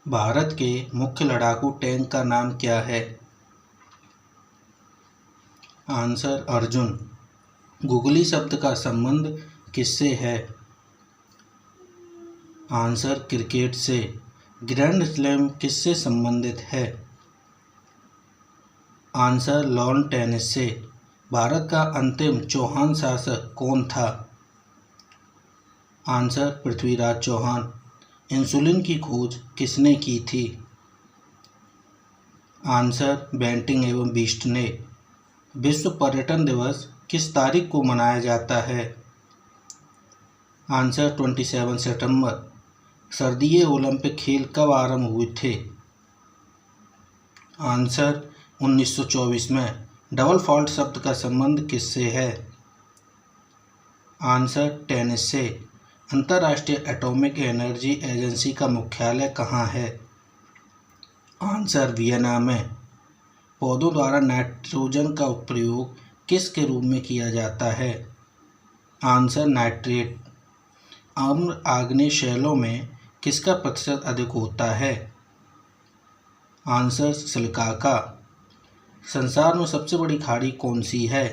भारत के मुख्य लड़ाकू टैंक का नाम क्या है? आंसर अर्जुन। गुगली शब्द का संबंध किससे है? आंसर क्रिकेट से। ग्रैंड स्लैम किससे संबंधित है? आंसर लॉन टेनिस से। भारत का अंतिम चौहान शासक कौन था? आंसर पृथ्वीराज चौहान। इंसुलिन की खोज किसने की थी? आंसर बेंटिंग एवं बीस्ट ने। विश्व पर्यटन दिवस किस तारीख को मनाया जाता है? आंसर 27 सितंबर। सर्दियों ओलंपिक खेल कब आरंभ हुए थे? आंसर 1924 में। डबल फॉल्ट शब्द का संबंध किससे है? आंसर टेनिस से। अंतर्राष्ट्रीय एटॉमिक एनर्जी एजेंसी का मुख्यालय कहाँ है? आंसर वियना में। पौधों द्वारा नाइट्रोजन का प्रयोग किसके रूप में किया जाता है? Answer nitrate. आम्ल आग्नेय शैलों में किसका प्रतिशत अधिक होता है? आंसर सिलिका का। संसार में सबसे बड़ी खाड़ी कौन सी है?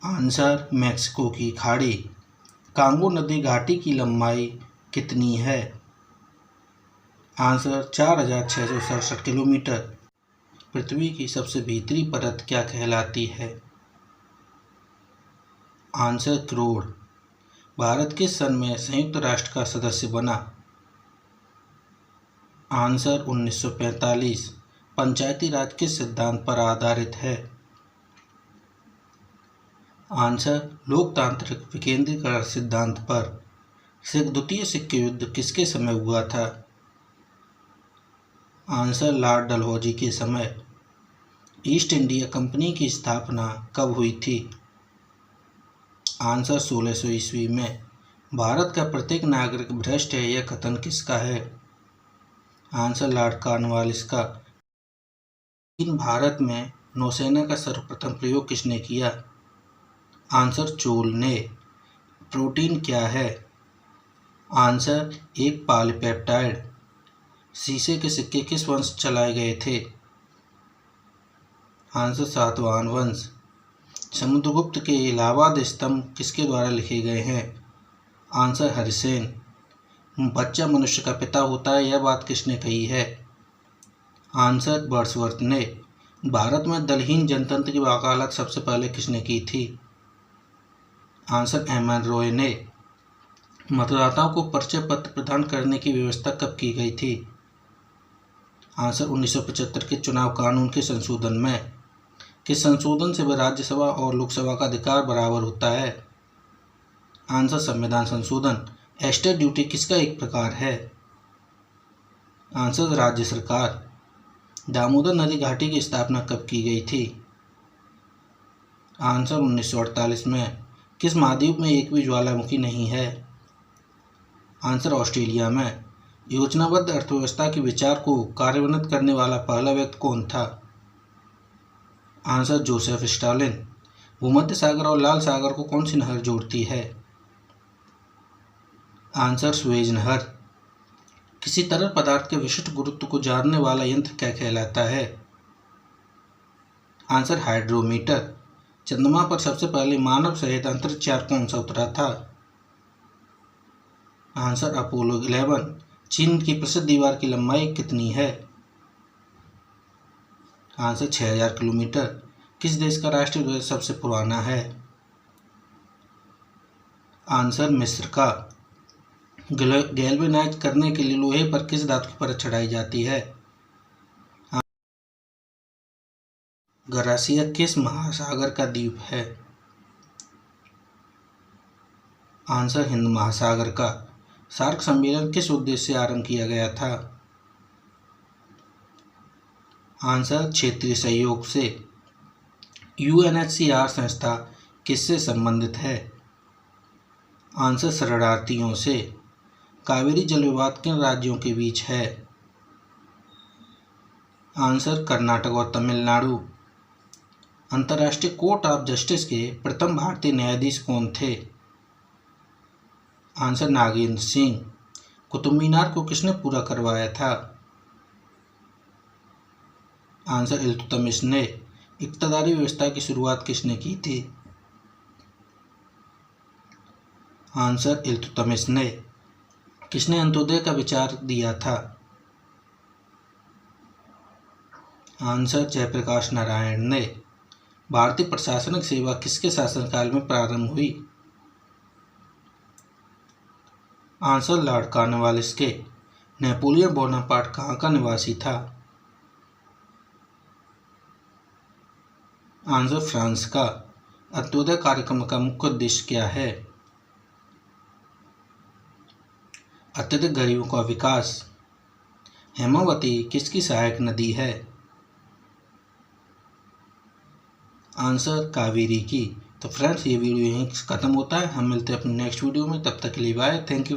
आंसर मैक्सिको की खाड़ी। कांगो नदी घाटी की लंबाई कितनी है? Answer 4667 kilometre. पृथ्वी की सबसे भीतरी परत क्या कहलाती है? आंसर क्रोड़। भारत किस सन में संयुक्त राष्ट्र का सदस्य बना? आंसर 1945। पंचायती राज किस सिद्धांत पर आधारित है? आंसर लोकतांत्रिक विकेंद्रीकरण सिद्धांत पर। द्वितीय सिक्के युद्ध किसके समय हुआ था? आंसर लॉर्ड डलहौजी के समय। ईस्ट इंडिया कंपनी की स्थापना कब हुई थी? आंसर 1600 ईस्वी में। भारत का प्रत्येक नागरिक भ्रष्ट है, यह कथन किसका है? आंसर लॉर्ड कॉर्नवालिस का। भारत में नौसेना का सर्वप्रथम प्रयोग किसने किया? आंसर चोल ने। प्रोटीन क्या है? आंसर एक पॉलीपेप्टाइड। शीशे के सिक्के किस वंश चलाए गए थे? आंसर सातवाहन वंश। समुद्रगुप्त के इलाहाबाद स्तंभ किसके द्वारा लिखे गए हैं? आंसर हरिसेन। बच्चा मनुष्य का पिता होता है, यह बात किसने कही है? आंसर वर्ड्सवर्थ ने। भारत में दलहीन जनतंत्र की वकालत सबसे पहले किसने की थी? Answer M.N.. रॉय ने। मतदाताओं को परिचय पत्र प्रदान करने की व्यवस्था कब की गई थी? आंसर 1975 के चुनाव कानून के संशोधन में। किस संशोधन से राज्यसभा और लोकसभा का अधिकार बराबर होता है? आंसर संविधान संशोधन। एस्टेट ड्यूटी किसका एक प्रकार है? आंसर राज्य सरकार। दामोदर नदी घाटी की स्थापना कब की गई थी? आंसर 1948 में। किस महाद्वीप में एक भी ज्वालामुखी नहीं है? आंसर ऑस्ट्रेलिया में। योजनाबद्ध अर्थव्यवस्था के विचार को कार्यान्वित करने वाला पहला व्यक्ति कौन था? Answer Joseph Stalin. भूमध्य सागर और लाल सागर को कौन सी नहर जोड़ती है? आंसर सुएज नहर। किसी तरल पदार्थ के विशिष्ट गुरुत्व को जानने वाला यंत्र क्या कहलाता है? Answer hydrometer. चंद्रमा पर सबसे पहले मानव सहित अंतरिक्ष यान कौन सा उतरा था? Answer Apollo 11। चीन की प्रसिद्ध दीवार की लंबाई कितनी है? Answer 6000 kilometre. किस देश का राष्ट्रीय ध्वज सबसे पुराना है? आंसर मिस्र का। गैल्वेनाइज करने के लिए लोहे पर किस धातु की परत चढ़ाई जाती है? गरासिया किस महासागर का द्वीप है? आंसर हिंद महासागर का। सार्क सम्मेलन किस उद्देश्य से आरंभ किया गया था? आंसर क्षेत्रीय सहयोग से। यूएनएचसीआर संस्था किससे संबंधित है? आंसर शरणार्थियों से। कावेरी जल विवाद किन राज्यों के बीच है? आंसर कर्नाटक और तमिलनाडु। अंतर्राष्ट्रीय कोर्ट ऑफ जस्टिस के प्रथम भारतीय न्यायाधीश कौन थे? आंसर नागेंद्र सिंह। कुतुब मीनार को किसने पूरा करवाया था? आंसर इल्तुतमिश ने। इक्तदारी व्यवस्था की शुरुआत किसने की थी? आंसर इल्तुतमिश ने। किसने अंत्योदय का विचार दिया था? आंसर जयप्रकाश नारायण ने। भारतीय प्रशासनिक सेवा किसके शासनकाल में प्रारंभ हुई? आंसर लॉर्ड कॉर्नवालिस के। नेपोलियन बोनापार्ट कहाँ का निवासी था? आंसर फ्रांस का। अंत्योदय कार्यक्रम का मुख्य उद्देश्य क्या है? अत्यधिक गरीबों का विकास। हेमावती किसकी सहायक नदी है? आंसर कावेरी की। तो फ्रेंड्स, ये वीडियो यहीं खत्म होता है। हम मिलते हैं अपने नेक्स्ट वीडियो में। तब तक के लिए बाय। Thank you.